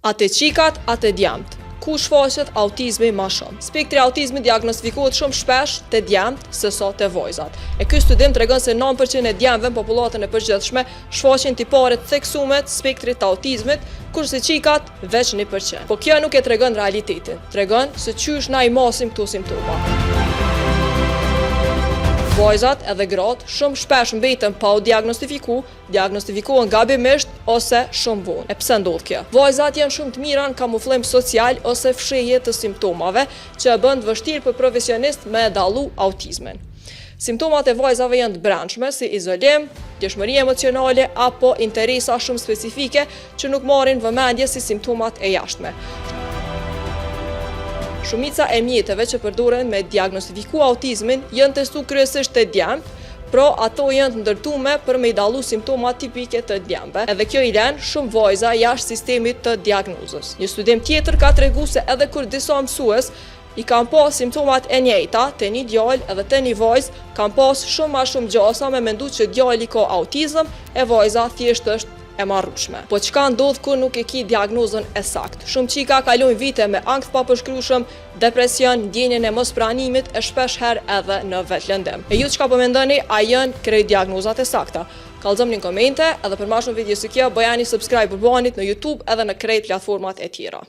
Atë qikat, atë djemt. Ku shfaqet autizmi ma shumë? Spektri autizmi diagnostifikohet shumë shpesh te djemt se sa te vajzat. Ky studim tregon se 9% e djemtëve në popullatën e përgjithshme shfaqin tipare të theksuara të spektrit të autizmit, kurse qikat veç 1%. Po kjo nuk e tregon realitetin. Tregon se qysh na i masim këto simptoma. Vajzat edhe gratë shumë shpesh mbeten pa u diagnostifikohen gabimisht ose shumë vonë. E pse ndodh kjo? Vajzat janë shumë të mira në kamuflim social ose fshehje të simptomave që e bën të vështirë për profesionist me e dallu autizmin. Simptomat e vajzave janë të brendshme si izolim, dëshmëri emocionale apo interesa shumë specifike që nuk marrin vëmendje si simptomat e jashtme. Shumica e mjeteve që përdoren me diagnostifiku autizmin janë testu kryesisht te djemt, pra ato janë të ndërtume për me i dallu simptomat tipike të djemtëve. Edhe kjo i lën shumë vajza jashtë sistemit të diagnozës. Një studim tjetër ka treguar se edhe kur disa mësues i kanë pas simptomat e njëjta te një djalë edhe te një vajzë, kanë pas shumë ma shumë gjasa me mendu që djali ka autizëm e vajza thjesht është e marrëshme. Po çka ndodh kur nuk e ki diagnozën e saktë? Shumë qika kalojnë vite me ankth pa përshkrueshëm, depresion, ndjenjen e mospranimit e shpesh herë edhe në vetlëndim. E ju çka po mendoni, a janë krejt diagnozat e sakta? Kallëzoni në komente edhe për më shumë video si kjo, bëjani subscribe bëbanit në YouTube edhe në krejt platformat e tjera.